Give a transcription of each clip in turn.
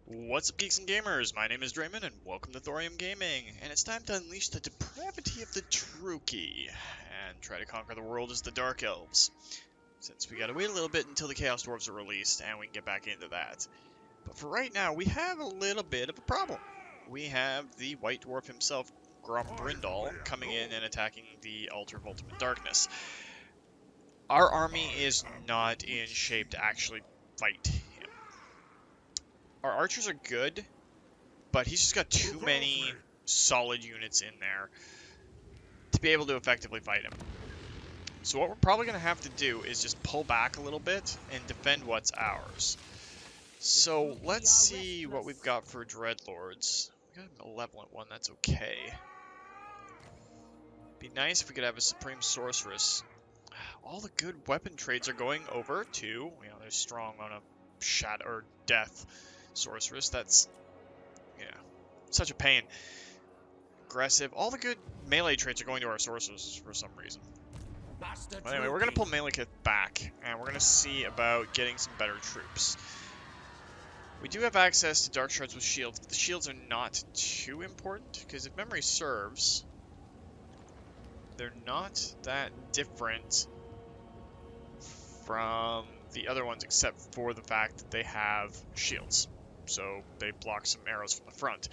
What's up, geeks and gamers? My name is Drementfh, and welcome to Thorium Gaming. And it's time to unleash the depravity of the Druichii and try to conquer the world as the Dark Elves. Since we gotta wait a little bit until the Chaos Dwarves are released, and we can get back into that. But for right now, we have a little bit of a problem. We have the White Dwarf himself, Grombrindal, coming in and attacking the Altar of Ultimate Darkness. Our army is not in shape to actually fight him. Our archers are good, but he's just got too many solid units in there to be able to effectively fight him. So what we're probably going to have to do is just pull back a little bit and defend what's ours. So let's see what we've got for Dreadlords. We got a malevolent one, that's okay. Be nice if we could have a Supreme Sorceress. All the good weapon trades are going over to, there's strong on a Shadow or Death Sorceress. That's, such a pain. Aggressive. All the good melee traits are going to our sorcerers for some reason. But anyway, we're going to pull Malekith back, and we're going to see about getting some better troops. We do have access to Dark Shards with shields, but the shields are not too important, because if memory serves, they're not that different from the other ones, except for the fact that they have shields. So they block some arrows from the front.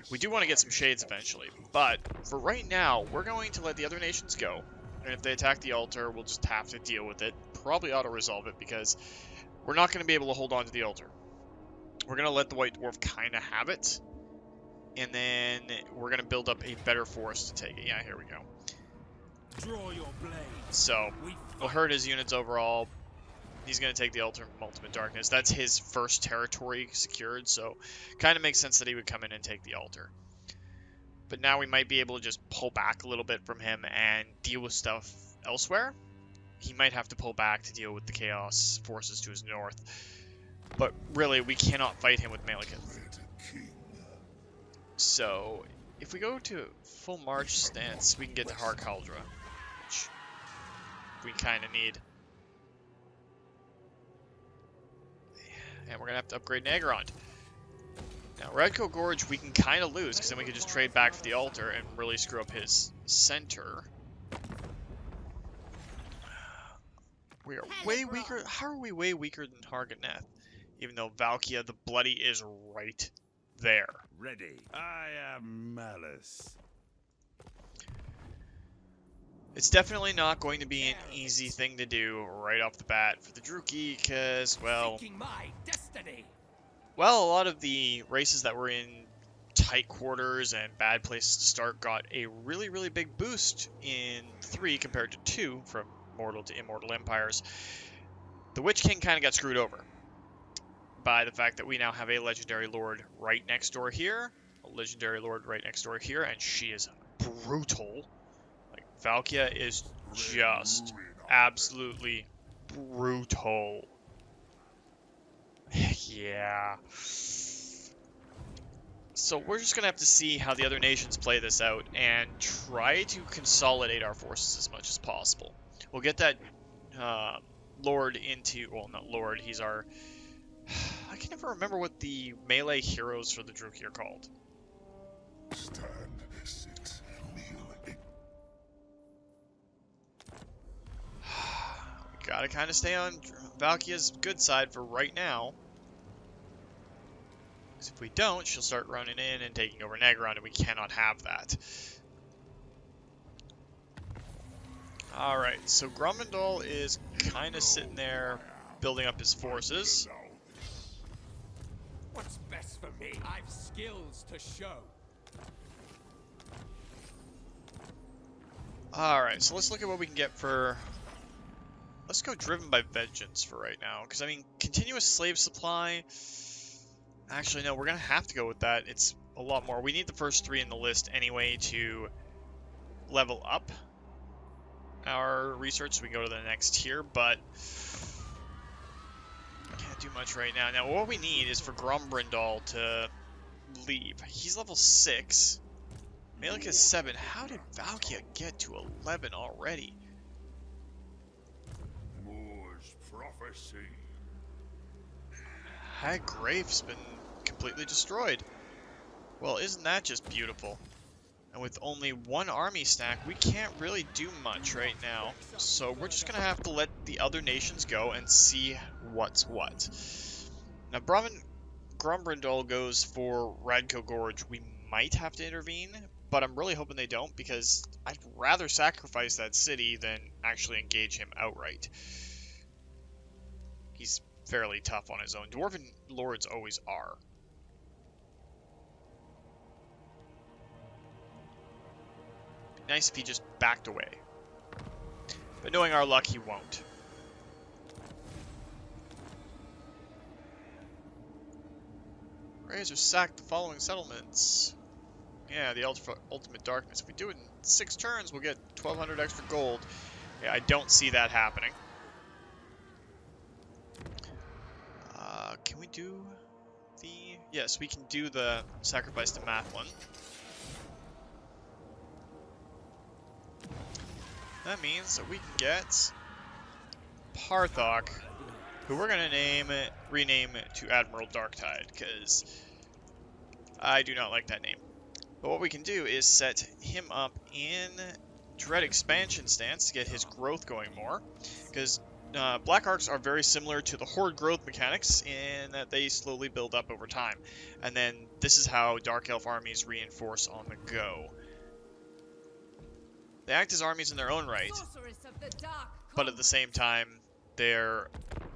We do want to get some shades eventually, but for right now, we're going to let the other nations go. And if they attack the altar, we'll just have to deal with it. Probably auto-resolve it, because we're not going to be able to hold on to the altar. We're going to let the White Dwarf kind of have it, and then we're going to build up a better force to take it. Yeah, here we go. Draw your blade. So, we'll hurt his units overall. He's going to take the Altar of Ultimate Darkness. That's his first territory secured, so kind of makes sense that he would come in and take the altar. But now we might be able to just pull back a little bit from him and deal with stuff elsewhere. He might have to pull back to deal with the Chaos forces to his north. But really, we cannot fight him with Malekith. So, if we go to full march stance, we can get to Har Caldra, which we kind of need. And we're going to have to upgrade Naggarond. Now, Radco Gorge we can kind of lose, because then we could just trade back for the altar and really screw up his center. We are way weaker. How are we way weaker than Harganeth? Even though Valkia the Bloody is right there. Ready. I am Malice. It's definitely not going to be an easy thing to do right off the bat for the Druichii, because, well, a lot of the races that were in tight quarters and bad places to start got a really, really big boost in 3 compared to 2 from Mortal to Immortal Empires. The Witch King kind of got screwed over by the fact that we now have a Legendary Lord right next door here, a Legendary Lord right next door here, and she is brutal. Valkia is just absolutely brutal. Yeah. So we're just going to have to see how the other nations play this out and try to consolidate our forces as much as possible. We'll get that Lord into... Well, not Lord, he's our... I can never remember what the melee heroes for the Druichii are called. Stand, sit, kneel. Gotta kind of stay on Valkia's good side for right now. Because if we don't, she'll start running in and taking over Naggarond, and we cannot have that. Alright, so Grombrindal is kind of sitting there building up his forces. What's best for me? I've skills to show. Alright, so let's look at what we can get for... Let's go Driven by Vengeance for right now, because, I mean, Continuous Slave Supply... Actually, no, we're going to have to go with that. It's a lot more. We need the first 3 in the list anyway to level up our research, so we can go to the next tier, but... Can't do much right now. Now, what we need is for Grombrindal to leave. He's level 6. Malekith is 7. How did Valkia get to 11 already? Moore's prophecy. Hag Grafe's been completely destroyed. Well, isn't that just beautiful? And with only one army stack, we can't really do much right now. So we're just gonna have to let the other nations go and see what's what. Now, Grombrindal goes for Radko Gorge. We might have to intervene, but I'm really hoping they don't, because I'd rather sacrifice that city than actually engage him outright. He's fairly tough on his own. Dwarven lords always are. Nice if he just backed away. But knowing our luck, he won't. Razor sacked the following settlements. Yeah, the ultimate darkness. If we do it in 6 turns, we'll get 1,200 extra gold. Yeah, I don't see that happening. Can we do the... Yes, we can do the sacrifice to math one. That means that we can get Parthok, who we're going to rename to Admiral Darktide, because I do not like that name. But what we can do is set him up in Dread Expansion stance to get his growth going more, because Black Arcs are very similar to the Horde growth mechanics in that they slowly build up over time. And then this is how Dark Elf armies reinforce on the go. They act as armies in their own right, but at the same time, they're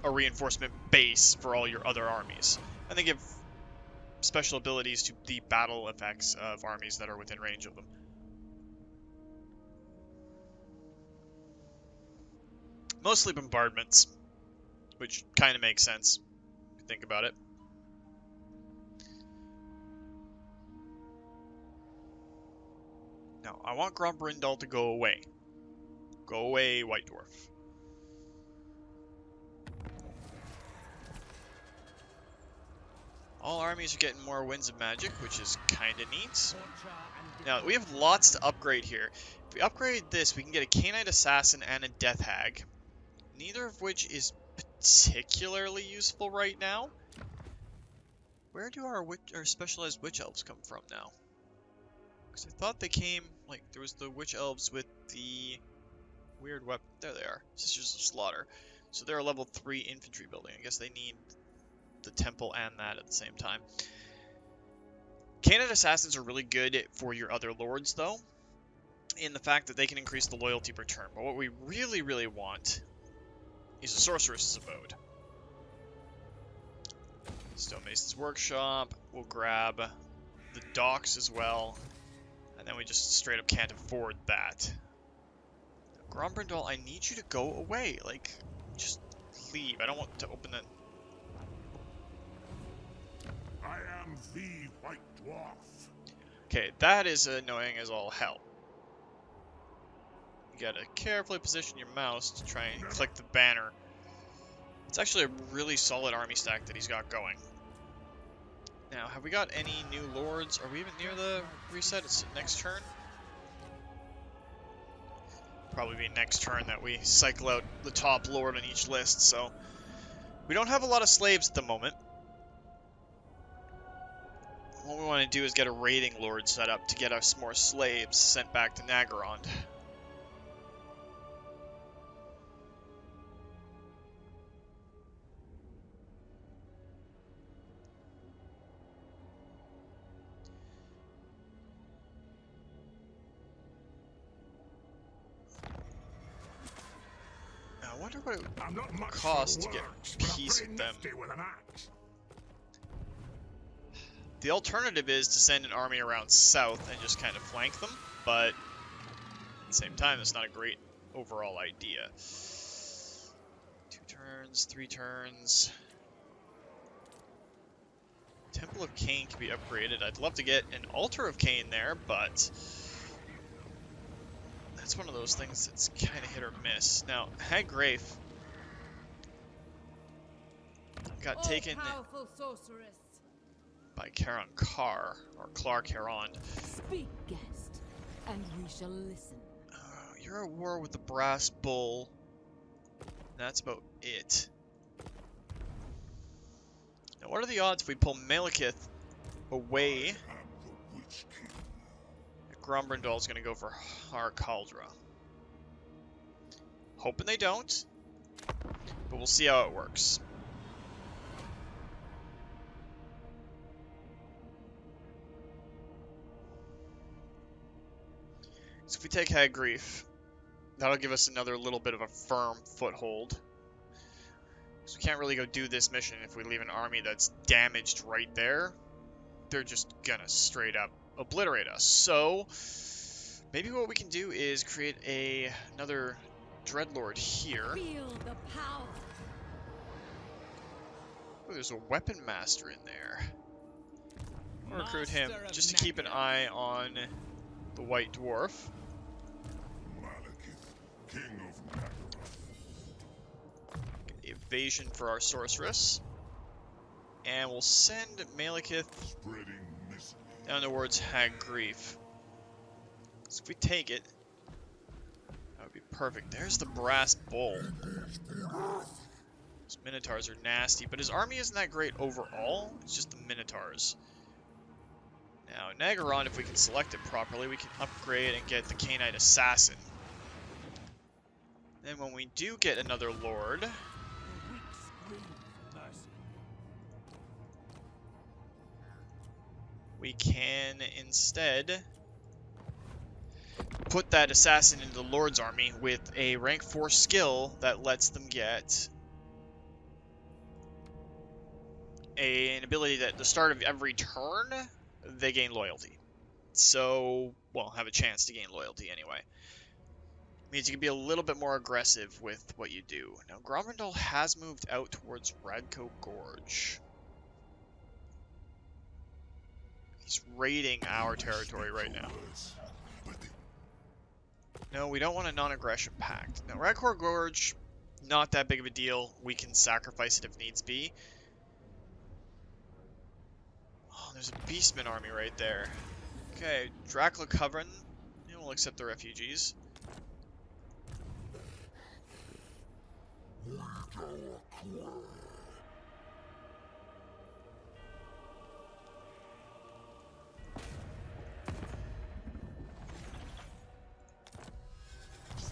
a reinforcement base for all your other armies. And they give special abilities to the battle effects of armies that are within range of them. Mostly bombardments, which kind of makes sense if you think about it. Now, I want Grombrindal to go away. Go away, White Dwarf. All armies are getting more Winds of Magic, which is kind of neat. Now, we have lots to upgrade here. If we upgrade this, we can get a Canine Assassin and a Death Hag. Neither of which is particularly useful right now. Where do our specialized Witch Elves come from now? Because I thought they came, like, there was the Witch Elves with the weird weapon. There they are. Sisters of Slaughter. So they're a level 3 infantry building. I guess they need the temple and that at the same time. Canine Assassins are really good for your other lords, though, in the fact that they can increase the loyalty per turn. But what we really, really want is a Sorceress's Abode. Stonemason's Workshop. We'll grab the docks as well. And then we just straight up can't afford that. Grombrindal, I need you to go away. Like, just leave. I don't want to open that. I am the White Dwarf. Okay, that is annoying as all hell. You gotta carefully position your mouse to try and click the banner. It's actually a really solid army stack that he's got going. Now, have we got any new lords? Are we even near the reset? It's next turn? Probably be next turn that we cycle out the top lord on each list, so... We don't have a lot of slaves at the moment. What we want to do is get a raiding lord set up to get us more slaves sent back to Naggarond. I wonder what it would cost to get peace with them. The alternative is to send an army around south and just kind of flank them, but at the same time, it's not a great overall idea. 2 turns, 3 turns. Temple of Cain can be upgraded. I'd love to get an Altar of Cain there, but that's one of those things that's kind of hit or miss. Now, Hagrafe got taken by Caron Carr, or Clark Herond. Speak, guest, and we shall listen. You're at war with the Brass Bull. That's about it. Now, what are the odds if we pull Malekith away. am the Witch King. Grombrindal's gonna go for our Cauldra. Hoping they don't, but we'll see how it works. So if we take Hagrief, that'll give us another little bit of a firm foothold. So we can't really go do this mission if we leave an army that's damaged right there. They're just gonna straight up obliterate us. So maybe what we can do is create another Dreadlord here. Feel the power. Oh, there's a weapon master in there. I'll recruit him Master of just to keep an Naggarond. eye on the White Dwarf. Malekith, King of Naggarond. Evasion for our sorceress. And we'll send Malekith Spreading misery. down towards Hagrief. So if we take it, that would be perfect. There's the brass bull. Those Minotaurs are nasty, but his army isn't that great overall. It's just the Minotaurs. Now, Naggarond, if we can select it properly, we can upgrade and get the Cainite Assassin. Then when we do get another Lord, The weak scream for mercy. we can instead put that assassin into the Lord's army with a rank 4 skill that lets them get an ability that at the start of every turn, they gain loyalty. So, well, have a chance to gain loyalty anyway. Means you can be a little bit more aggressive with what you do. Now, Grombrindal has moved out towards Radko Gorge. He's raiding our territory right now. No, we don't want a non-aggression pact. Now, Radko Gorge, not that big of a deal. We can sacrifice it if needs be. Oh, there's a beastmen army right there. Okay, Dracula Coven. We'll accept the refugees.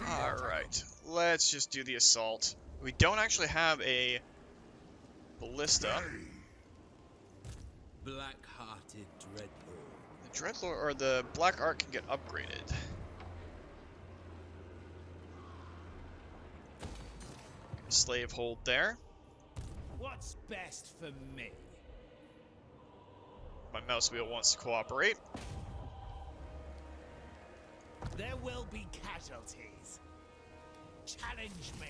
Alright, let's just do the assault. We don't actually have a ballista. Black-hearted Dreadlord. The Dreadlord, or the Black Ark can get upgraded. Slave hold there. What's best for me? My mouse wheel wants to cooperate. There will be casualties. Challenge me.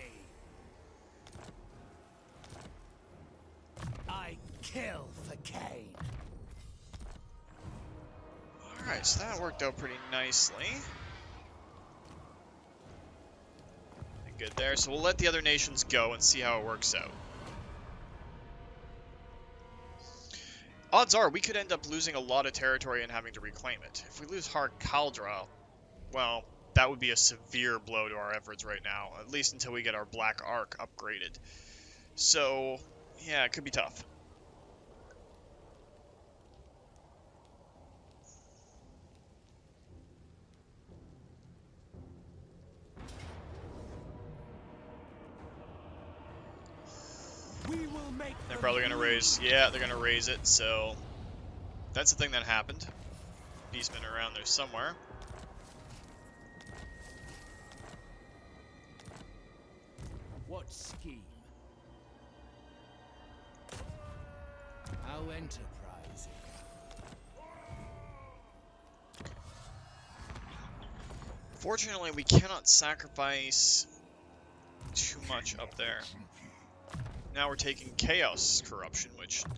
I kill for Cain. Alright, so that worked out pretty nicely. Good there, so we'll let the other nations go and see how it works out. Odds are we could end up losing a lot of territory and having to reclaim it. If we lose Cauldra, well, that would be a severe blow to our efforts right now, at least until we get our Black Ark upgraded. So, yeah, it could be tough. We will make They're probably gonna raise, yeah, they're gonna raise it, so that's the thing that happened. Beastmen around there somewhere. What scheme? How enterprising. Fortunately, we cannot sacrifice too much up there. Now we're taking Chaos Corruption, which I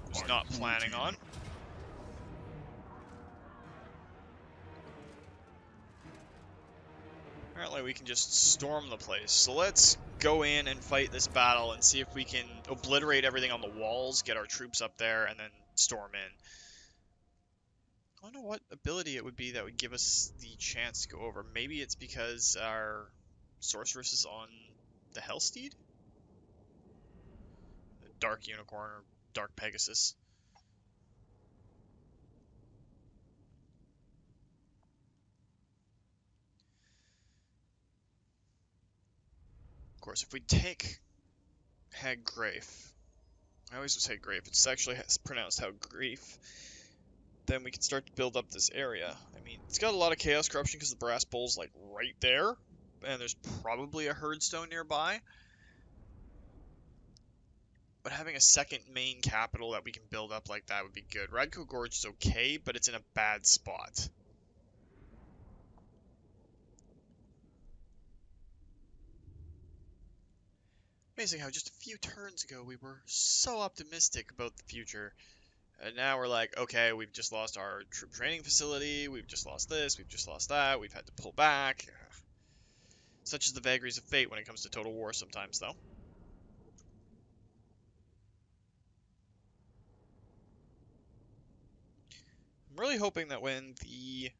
was not planning on. Apparently we can just storm the place. So let's go in and fight this battle and see if we can obliterate everything on the walls, get our troops up there, and then storm in. I don't know what ability it would be that would give us the chance to go over. Maybe it's because our sorceress is on the Hellsteed? The Dark Unicorn or Dark Pegasus. Of course, if we take Haggrafe, I always say Grafe, it's actually pronounced Haggrafe, then we can start to build up this area. I mean, it's got a lot of chaos corruption because the brass bull's like right there, and there's probably a herdstone nearby. But having a second main capital that we can build up like that would be good. Radco Gorge is okay, but it's in a bad spot. Amazing how just a few turns ago we were so optimistic about the future. And now we're like, okay, we've just lost our troop training facility, we've just lost this, we've just lost that, we've had to pull back. Such is the vagaries of fate when it comes to total war sometimes, though. I'm really hoping that when the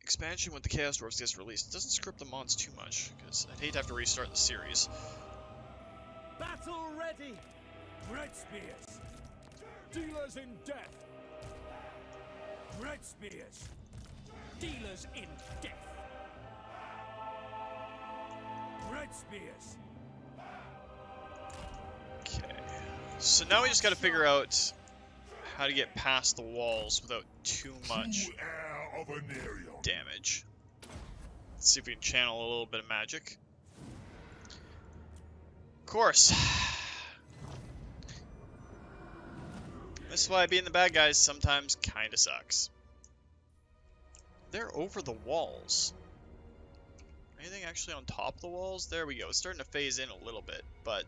expansion with the Chaos Dwarves gets released, it doesn't script the mods too much, because I'd hate to have to restart the series. Battle ready! Red spears! Dealers in death! Red spears! Dealers in death! Red spears! Okay, so now we just gotta figure out how to get past the walls without too much True heir of Anarion. damage. Let's see if we can channel a little bit of magic. Of course. This is why being the bad guys sometimes kinda sucks. They're over the walls. Anything actually on top of the walls? There we go. It's starting to phase in a little bit, but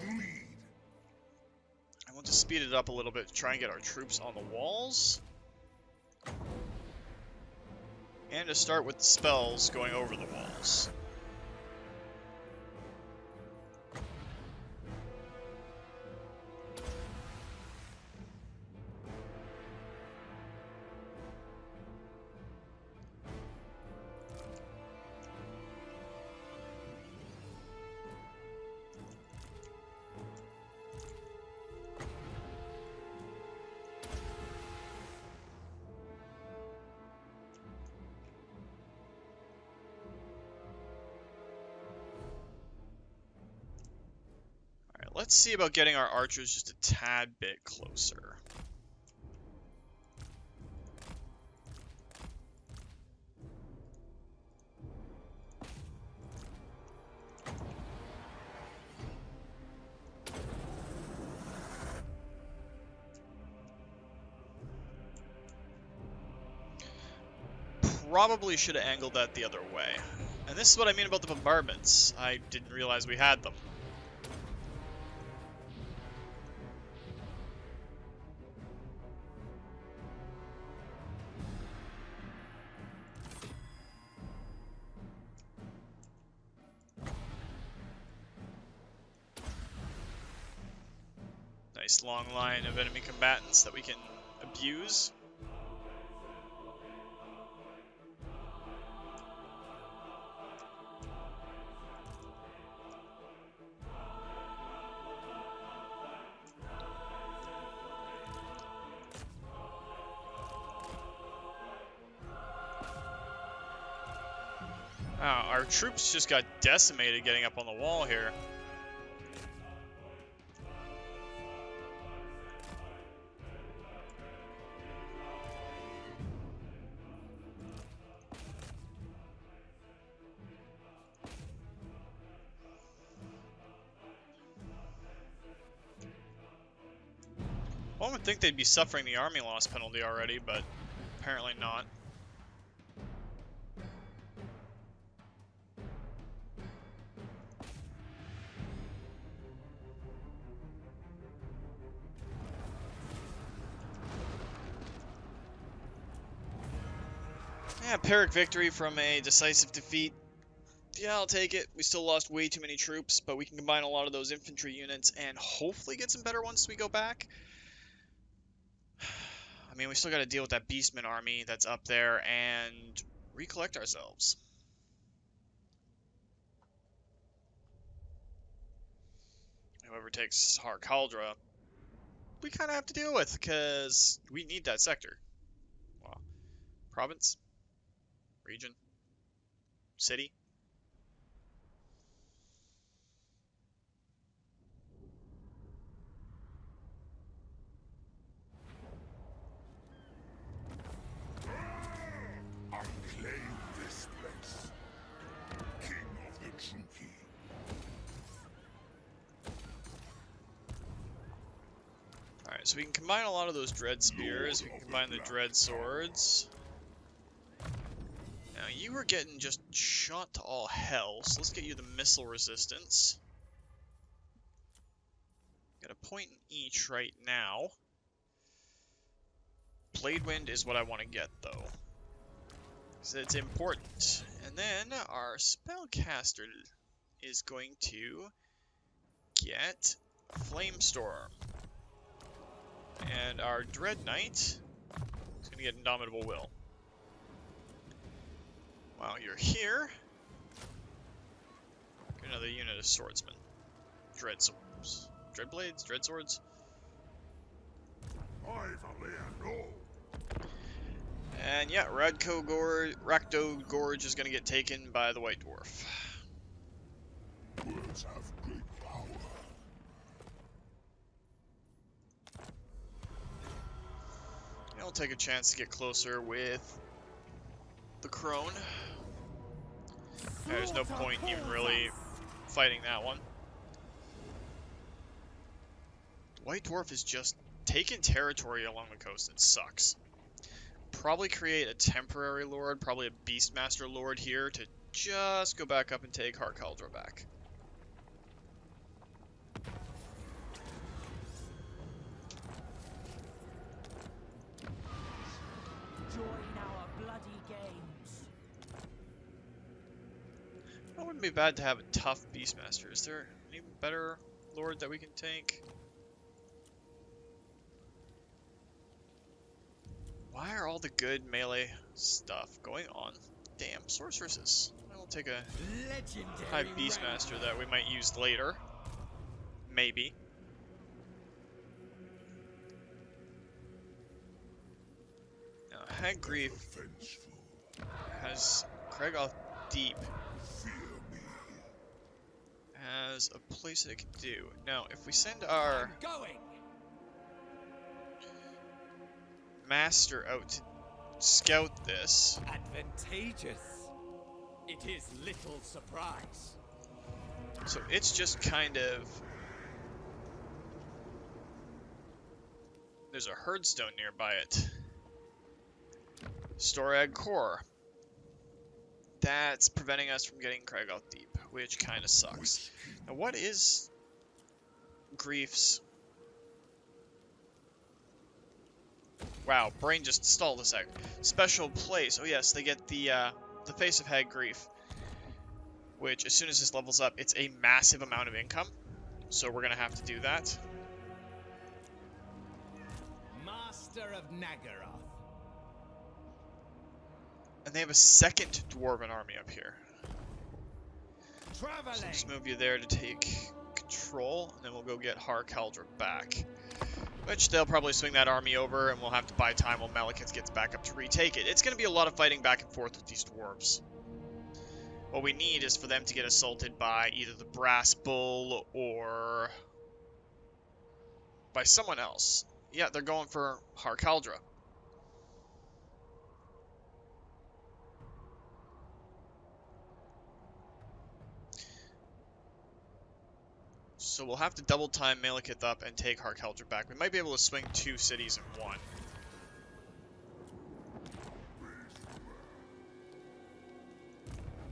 Agreed. I want to speed it up a little bit to try and get our troops on the walls. And to start with the spells going over the walls. Let's see about getting our archers just a tad bit closer. Probably should have angled that the other way. And this is what I mean about the bombardments. I didn't realize we had them. Nice long line of enemy combatants that we can abuse. Wow, our troops just got decimated getting up on the wall here. One would think they'd be suffering the army loss penalty already, but apparently not. Yeah, Pyrrhic victory from a decisive defeat. Yeah, I'll take it. We still lost way too many troops, but we can combine a lot of those infantry units and hopefully get some better ones as we go back. I mean, we still got to deal with that beastmen army that's up there and recollect ourselves. Whoever takes Har Kaldra we kind of have to deal with, because we need that sector. Wow. Province? Region? City? I claim this place. King of the Druichii. Alright, so we can combine a lot of those dread spears, we can combine the dread swords. Now you were getting just shot to all hell, so let's get you the missile resistance. Got a point in each right now. Blade Wind is what I want to get though, because it's important. And then our spellcaster is going to get Flamestorm. And our Dread Knight is going to get Indomitable Will. While you're here, get another unit of swordsmen. Dread swords. Dread blades? Dread swords? And yeah, Rakdo Gorge is going to get taken by the White Dwarf. Words have great power. I'll take a chance to get closer with the Crone. There's no point even really fighting that one. The White Dwarf is just taking territory along the coast. It sucks. Probably create a temporary lord, probably a Beastmaster lord here to just go back up and take Harkaldra back. Join our bloody games. It wouldn't be bad to have a tough Beastmaster. Is there any better lord that we can take? Why are all the good melee stuff going on? Damn, sorceresses. I will take a high Beastmaster that we might use later. Maybe. Now, Hagrief has Kregoth Deep as a place that it can do. Now, if we send our master out to scout this. Advantageous. It is little surprise. So it's just kind of... There's a herdstone nearby it. Storag Core. That's preventing us from getting Kregoth Deep, which kind of sucks. Now what is Grief's... Wow, brain just stalled a sec. Special place. Oh yes, they get the Face of Hagrief, which as soon as this levels up, it's a massive amount of income. So we're gonna have to do that. Master of Naggarond. And they have a second dwarven army up here. So just move you there to take control, and then we'll go get Harkaldra back. Which they'll probably swing that army over, and we'll have to buy time while Malekith gets back up to retake it. It's going to be a lot of fighting back and forth with these dwarves. What we need is for them to get assaulted by either the Brass Bull or by someone else. Yeah, they're going for Harkaldra. So we'll have to double time Malekith up and take Harkaldra back. We might be able to swing 2 cities in one.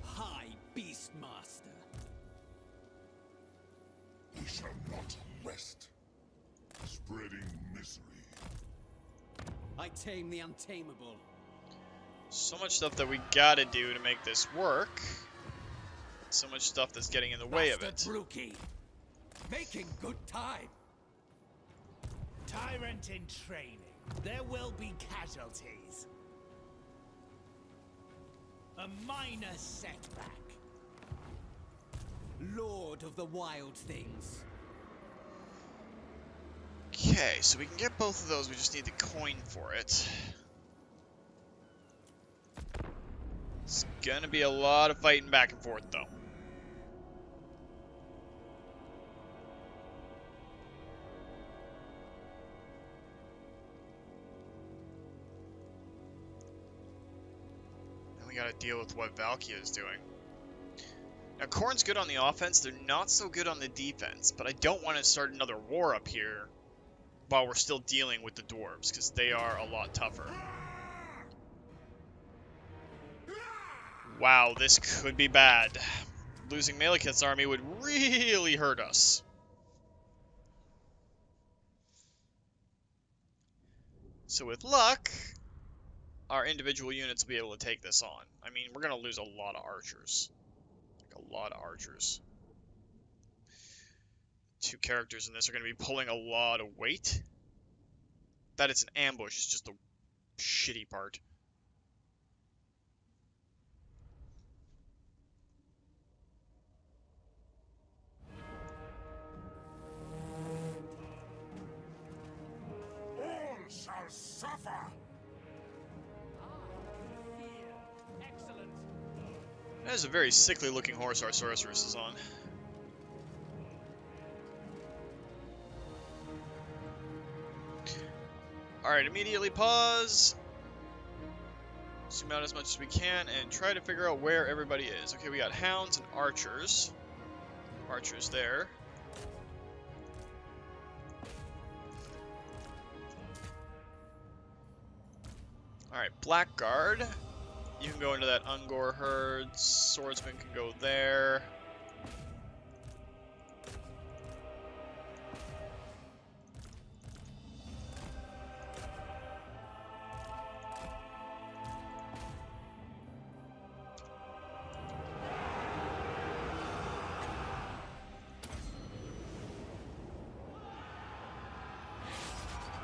High Beastmaster. We shall not rest. Spreading misery. I tame the untamable. So much stuff that we gotta do to make this work. So much stuff that's getting in the way of it. Druichii. Making good time. Tyrant in training. There will be casualties. A minor setback. Lord of the Wild Things. Okay, so we can get both of those, we just need the coin for it. It's gonna be a lot of fighting back and forth, though. And we gotta deal with what Valkia is doing. Now, Khorne's good on the offense, they're not so good on the defense, but I don't want to start another war up here while we're still dealing with the Dwarves, because they are a lot tougher. Wow, this could be bad. Losing Malekith's army would really hurt us. So with luck, our individual units will be able to take this on. I mean, we're going to lose a lot of archers. Like, a lot of archers. 2 characters in this are going to be pulling a lot of weight. That it's an ambush is just the shitty part. All shall suffer. Excellent. That is a very sickly looking horse our sorceress is on. Alright, immediately pause. Zoom out as much as we can and try to figure out where everybody is. Okay, we got hounds and archers. Archers there. Alright, Blackguard. You can go into that Ungor herd. Swordsman can go there.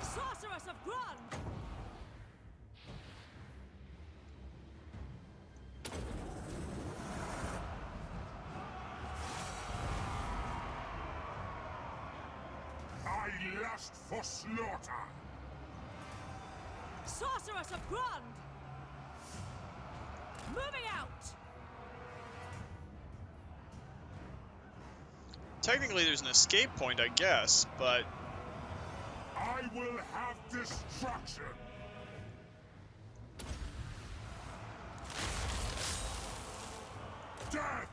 Sorceress of Grund! I lust for slaughter. Sorceress of Grund! Moving out! Technically there's an escape point, I guess, but I will have destruction. Death.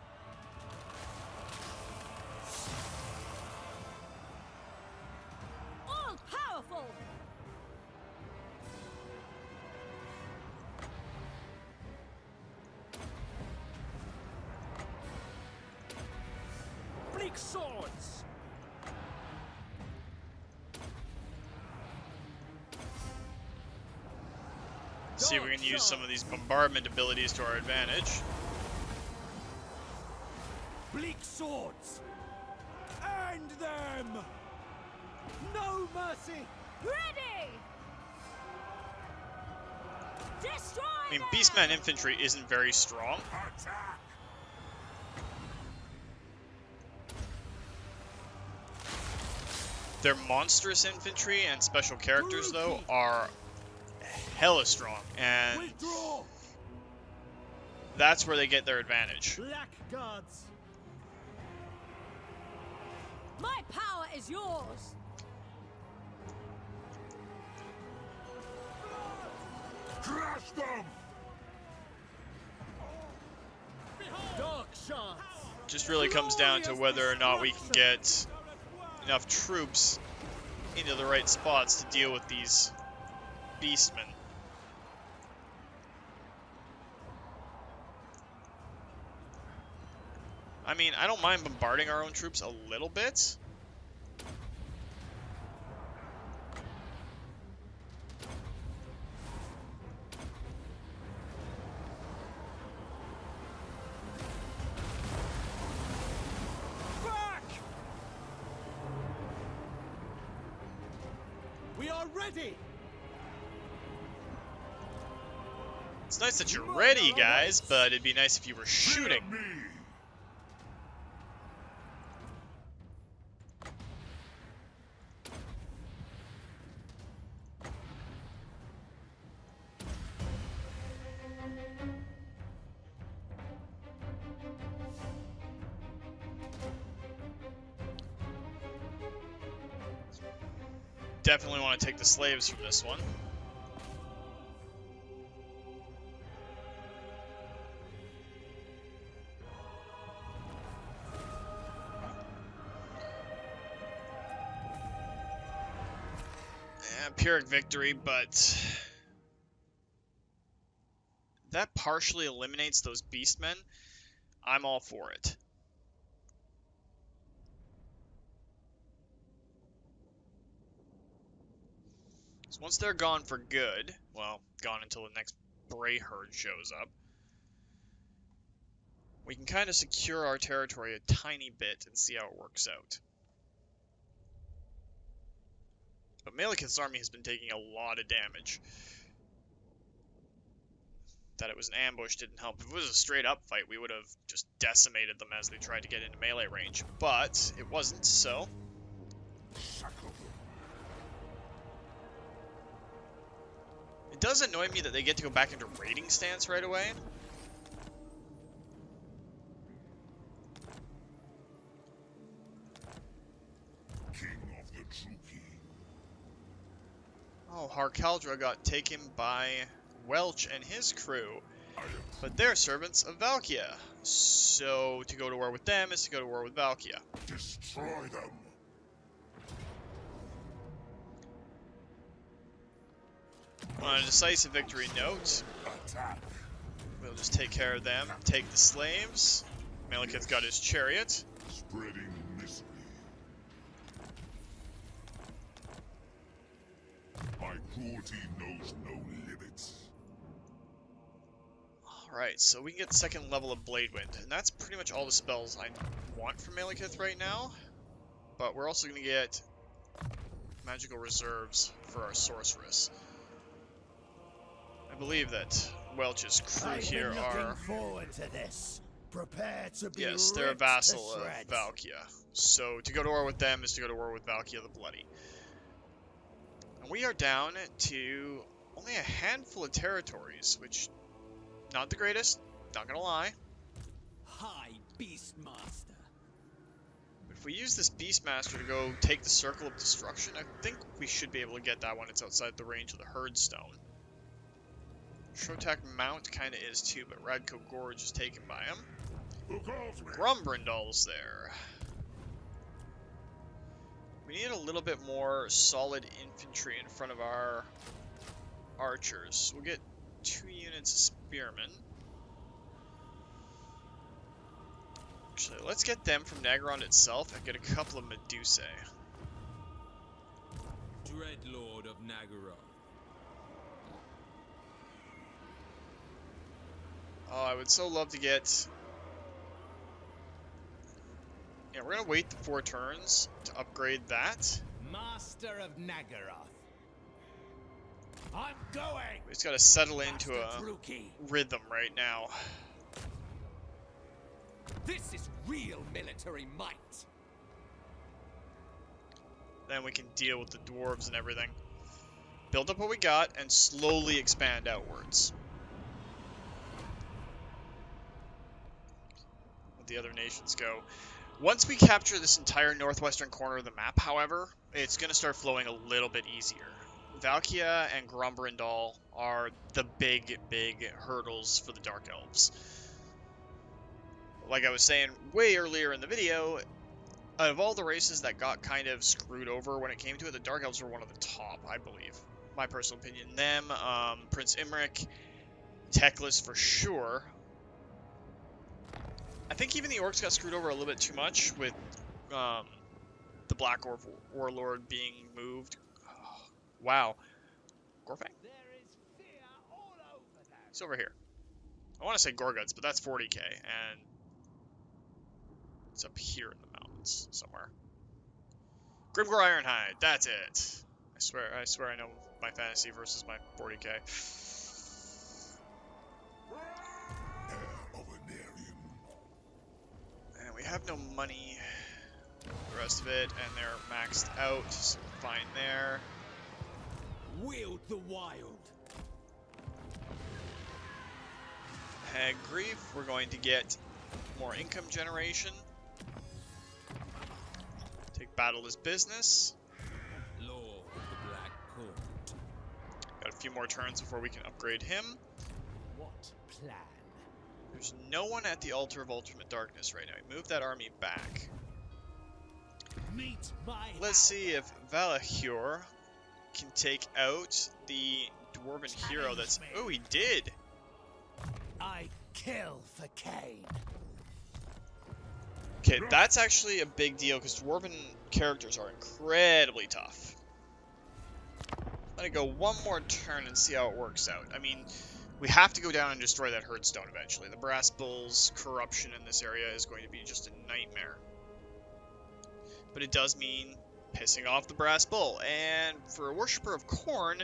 All powerful! Bleak swords! see if we can use some of these bombardment abilities to our advantage. Bleak swords! End them! No mercy! Ready! Destroy I mean, them! beastmen infantry isn't very strong. Attack. Their monstrous infantry and special characters, though, are hella strong, and Withdraw! that's where they get their advantage. Blackguards! My power is yours! Crush them. Dark shards! Just really comes down to whether or not we can get enough troops into the right spots to deal with these beastmen. I mean, I don't mind bombarding our own troops a little bit. Back! We are ready! It's nice that you're ready, guys, but it'd be nice if you were shooting. Fear me. Definitely want to take the slaves from this one. Pyrrhic victory, but that partially eliminates those beastmen. I'm all for it. So once they're gone for good, well, gone until the next Bray herd shows up, we can kind of secure our territory a tiny bit and see how it works out. But Malekith's army has been taking a lot of damage. That it was an ambush didn't help. If it was a straight up fight, we would have just decimated them as they tried to get into melee range. But it wasn't, so... It does annoy me that they get to go back into raiding stance right away. Oh, Harkaldra got taken by Welch and his crew, but they're servants of Valkia. So to go to war with them is to go to war with Valkia. Destroy them. On a decisive victory note, Attack. we'll just take care of them, take the slaves. Malekith's got his chariot. Spreading misery. My cruelty knows no limits. Alright, so we can get the second level of Blade Wind, and that's pretty much all the spells I want from Malekith right now. But we're also going to get magical reserves for our sorceress. I believe that Welch's crew here are... forward to this. Prepare to be Yes, they're a vassal of Valkia. So to go to war with them is to go to war with Valkia the Bloody. And we are down to only a handful of territories, which, not the greatest, not gonna lie. High Beastmaster. If we use this Beastmaster to go take the Circle of Destruction, I think we should be able to get that when it's outside the range of the Herdstone. Shotak Mount kind of is too, but Radko Gorge is taken by him. Grombrindal's there. We need a little bit more solid infantry in front of our archers. We'll get 2 units of spearmen. Actually, let's get them from Naggarond itself and get a couple of Medusae. Dreadlord of Naggarond. Oh, I would so love to get... Yeah, we're gonna wait the 4 turns to upgrade that. Master of Naggaroth. I'm going. We just gotta settle into a Druichii. rhythm right now. This is real military might. Then we can deal with the dwarves and everything. Build up what we got and slowly expand outwards. Let the other nations go. Once we capture this entire northwestern corner of the map, however, it's going to start flowing a little bit easier. Valkia and Grombrindal are the big hurdles for the Dark Elves. Like I was saying way earlier in the video, out of all the races that got kind of screwed over when it came to it, the Dark Elves were one of the top, I believe. My personal opinion. Them, Prince Imric, Teclis for sure. I think even the Orcs got screwed over a little bit too much with the Black Warlord being moved. Oh, wow. Gorfang? He's over here. I want to say Gorguts, but that's 40k, and it's up here in the mountains somewhere. Grimgor Ironhide, that's it. I swear I know my fantasy versus my 40k. And we have no money. The rest of it, and they're maxed out, so fine there. Wield the wild. Hag Grief, we're going to get more income generation. Take battle as business. Lord of the few more turns before we can upgrade him. What plan? There's no one at the Altar of Ultimate Darkness right now. We moved that army back. Meet my Let's see if Valahur can take out the Dwarven hero that's... Oh, he did! I kill for Cain. Okay, that's actually a big deal because Dwarven characters are incredibly tough. Let it go one more turn and see how it works out. I mean, we have to go down and destroy that Herdstone eventually. The Brass Bull's corruption in this area is going to be just a nightmare. But it does mean pissing off the Brass Bull. And for a Worshipper of Corn,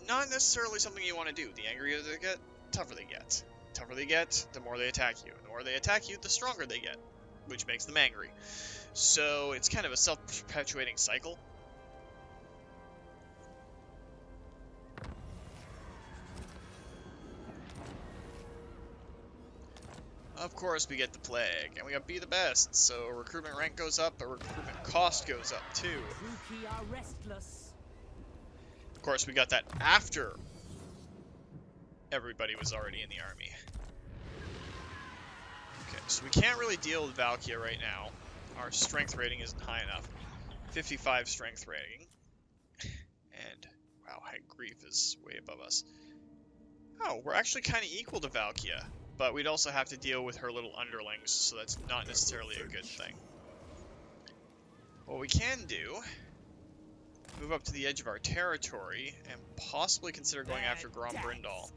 not necessarily something you want to do. The angrier they get, tougher they get. The tougher they get, the more they attack you. The more they attack you, the stronger they get, which makes them angry. So it's kind of a self-perpetuating cycle. Of course, we get the Plague, and we got Be the Best, so recruitment rank goes up, but recruitment cost goes up too. Druichii are restless. Of course, we got that after everybody was already in the army. Okay, so we can't really deal with Valkia right now. Our strength rating isn't high enough. 55 strength rating. And, wow, High Grief is way above us. Oh, we're actually kind of equal to Valkia. But we'd also have to deal with her little underlings, so that's not necessarily a good thing. What we can do, move up to the edge of our territory, and possibly consider going after Grom Brindal.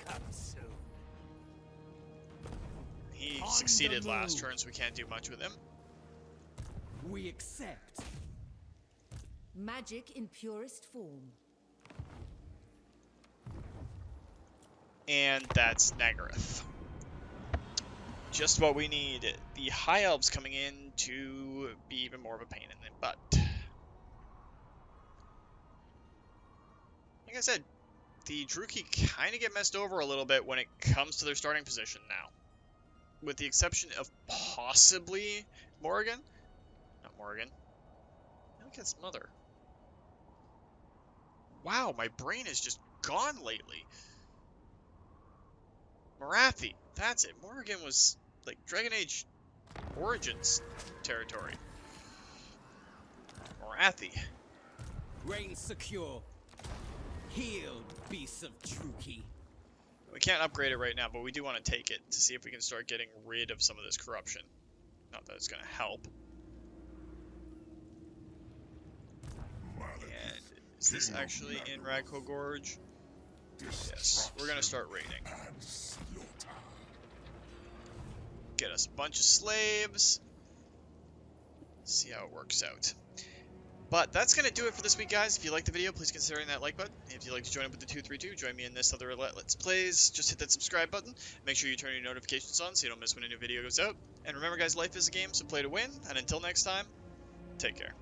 He succeeded last turn, so we can't do much with him. We accept. Magic in purest form. And that's Naggarond. Just what we need. The High Elves coming in to be even more of a pain in the butt. Like I said, the Druichii kind of get messed over a little bit when it comes to their starting position now. With the exception of possibly Morrigan. Not Morrigan. Look at his mother. Wow, my brain has just gone lately. Morathi. That's it. Morrigan was like Dragon Age Origins territory. Morathi. Reign secure. Healed, beasts of Druichii. We can't upgrade it right now, but we do want to take it to see if we can start getting rid of some of this corruption. Not that it's going to help. And is this actually in Ragho Gorge? Yes, we're going to start raiding. Get us a bunch of slaves. See how it works out. But that's going to do it for this week, guys. If you liked the video, please consider hitting that like button. If you'd like to join up with the 232, join me in this other Let's Plays. Just hit that subscribe button. Make sure you turn your notifications on so you don't miss when a new video goes out. And remember, guys, life is a game, so play to win. And until next time, take care.